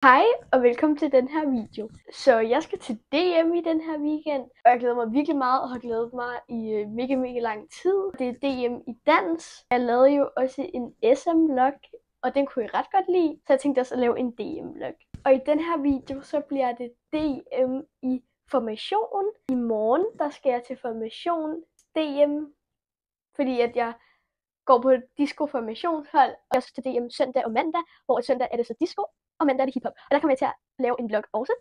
Hej og velkommen til den her video. Så jeg skal til DM i den her weekend, og jeg glæder mig virkelig meget og har glædet mig i mega lang tid. Det er DM i dans. Jeg lavede jo også en SM-vlog, og den kunne jeg ret godt lide, så jeg tænkte også at lave en DM-vlog. Og i den her video så bliver det DM i formation. I morgen der skal jeg til formation DM, fordi at jeg går på et disco-formationshold. Og jeg skal til DM søndag og mandag, hvor søndag er det så disco, og mandag er det hiphop. Og der kommer jeg til at lave en vlog også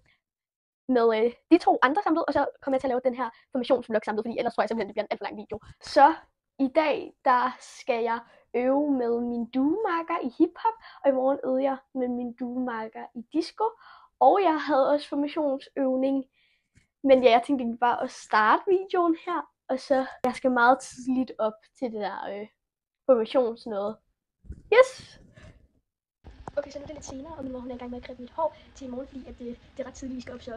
med de to andre samlet, og så kommer jeg til at lave den her formationsvlog samlet, fordi ellers tror jeg simpelthen, det bliver en alt for lang video. Så i dag, der skal jeg øve med min duemarker i hiphop, og i morgen øver jeg med min duemarker i disco. Og jeg havde også formationsøvning, men ja, jeg tænkte ikke bare at starte videoen her, og så jeg skal meget tidligt op til det der formationsnøde. Yes! Okay, så nu er det lidt senere, og min mor hun er i gang med at klippe mit hår til i morgen, fordi at det er ret tidligt, vi skal op, så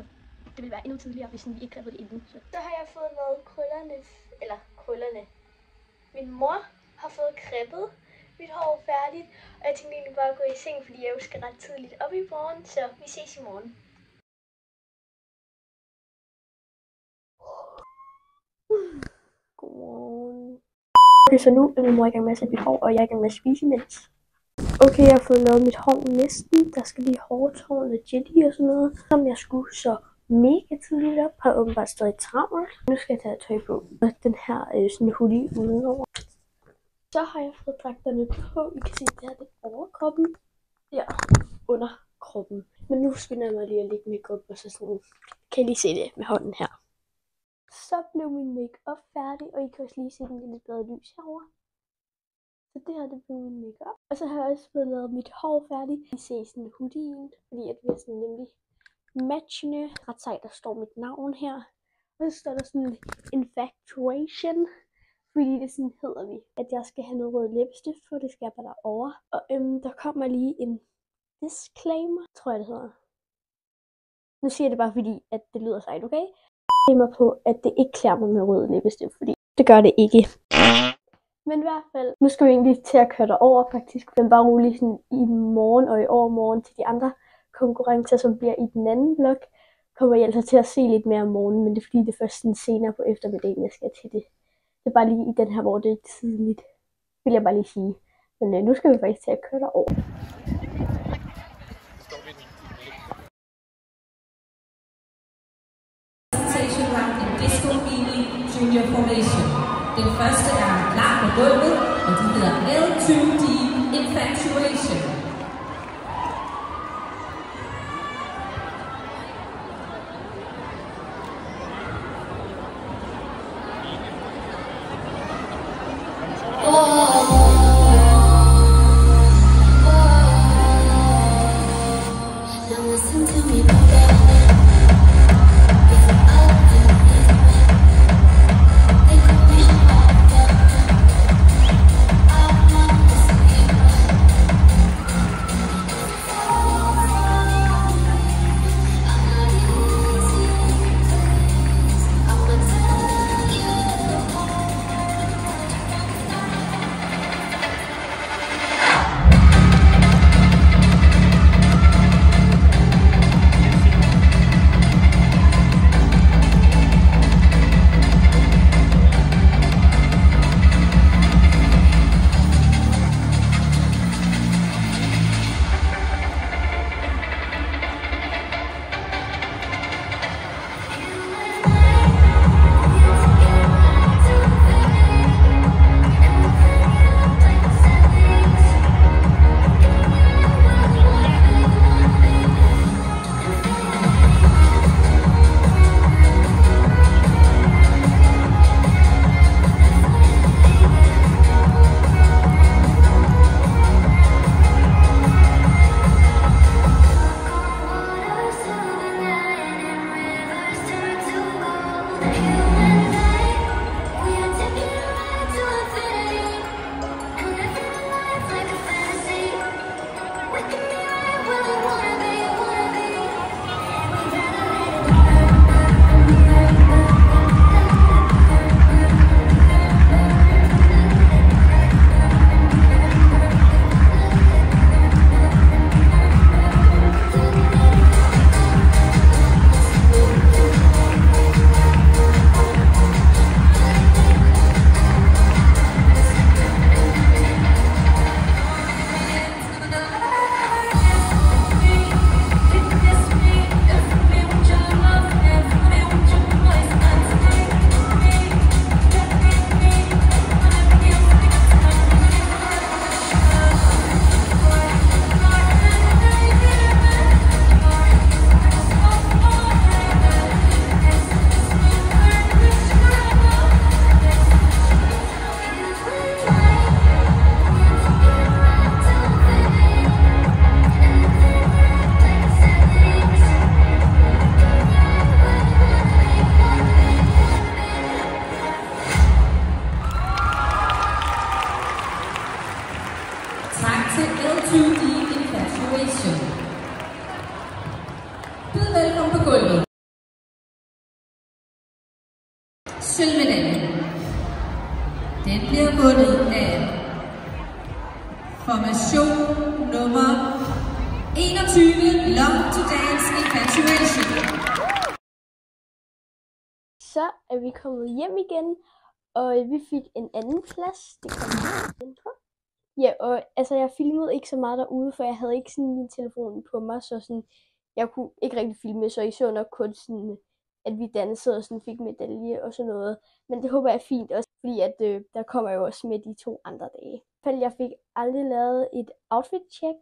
det vil være endnu tidligere, hvis vi ikke klippede det inden. Så har jeg fået lavet krøllerne. Min mor har fået klippet mit hår færdigt, og jeg tænkte egentlig bare at gå i seng, fordi jeg jo skal ret tidligt op i morgen, så vi ses i morgen. Godmorgen. Okay, så nu er min mor i gang med at sætte mit hår, og jeg er i gang med at spise imens. Okay, jeg har fået lavet mit hår næsten. Der skal lige hårtårn og jelly og sådan noget, som jeg skulle så mega tidligt op. Har åbenbart stadig travlt. Nu skal jeg tage tøj på. Og den her sådan hoodie udenover. Så har jeg fået dragterne på. I kan se, det her det er overkroppen. Ja, under kroppen. Men nu skynder jeg mig lige at lægge makeup, og så sådan, kan I lige se det med hånden her. Så blev min makeup færdig, og I kan også lige se den lidt bedre lys herovre. Så det her, det blev min makeup. Og så har jeg også fået lavet mit hår færdigt. I ser sådan en hoodie, fordi at vi er sådan nemlig matchende. Ret sejt, der står mit navn her. Og så står der sådan infatuation, fordi det sådan hedder vi. At jeg skal have noget rød læbestift, for det skal jeg bare derovre. Og der kommer lige en disclaimer, tror jeg det hedder. Nu siger jeg det bare fordi, at det lyder sejt, okay? Disclaimer på, at det ikke klæder mig med rød læbestift, fordi det gør det ikke. Men i hvert fald, nu skal vi egentlig til at køre derover faktisk. Men bare roligt sådan i morgen og i overmorgen til de andre konkurrencer, som bliver i den anden vlog, kommer jeg altså til at se lidt mere om morgenen, men det er fordi, det er først sådan senere på eftermiddagen, jeg skal til det. Det er bare lige i den her, hvor det er tidligt, vil jeg bare lige sige. Men nu skal vi faktisk til at køre derover. Junior Formation. Den første er klar på gulvet, og de hedder L2D Infatuation. Byd velkommen på gulvet. Sølvmedaljen. Den bliver vundet af formation nummer 21, Long to Dance Infatuation. Så er vi kommet hjem igen, og vi fik en anden plads. Det kom igen på. Ja, og altså jeg filmede ikke så meget derude, for jeg havde ikke sådan min telefon på mig, så sådan, jeg kunne ikke rigtig filme, så I så nok kun sådan, at vi dansede og sådan fik medalje og sådan noget. Men det håber jeg er fint også, fordi at der kommer jo også med de 2 andre dage. Jeg fik aldrig lavet et outfit check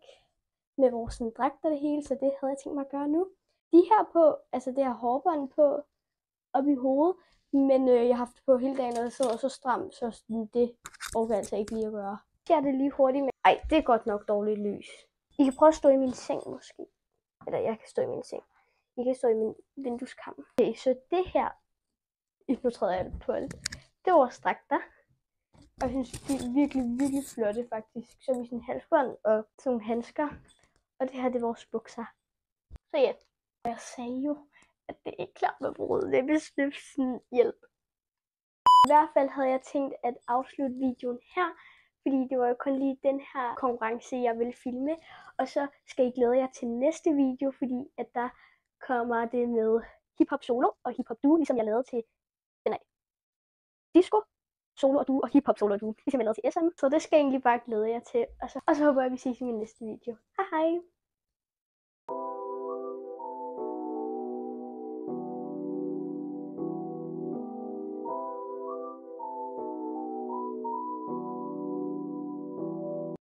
med vores sådan, dragter og det hele, så det havde jeg tænkt mig at gøre nu. De her på, altså det her hårbånd på op i hovedet, men jeg har haft det på hele dagen, og det sidder så stramt, så sådan, det overgår altså ikke lige at gøre. Jeg det lige hurtigt med. Ej, det er godt nok dårligt lys. I kan prøve at stå i min seng måske. Eller jeg kan stå i min seng. I kan stå i min vindueskarm. Okay, så det her, nu træder jeg på alt. Det var vores dragter. Og jeg synes, de er virkelig, virkelig flotte faktisk. Så er vi sådan halsbånd og sådan nogle handsker. Og det her, det er vores bukser. Så ja, jeg sagde jo, at det er ikke klart med brud. Det er besnøfsen hjælp. I hvert fald havde jeg tænkt at afslutte videoen her. Fordi det var jo kun lige den her konkurrence, jeg ville filme. Og så skal I glæde jer til næste video, fordi at der kommer det med hip-hop solo og hip-hop duo, ligesom jeg lavede til den af disco solo og duo og hip-hop solo og duo, ligesom jeg lavede til SM. Så det skal jeg egentlig bare glæde jer til. Og så håber jeg, at vi ses i min næste video. Hej hej!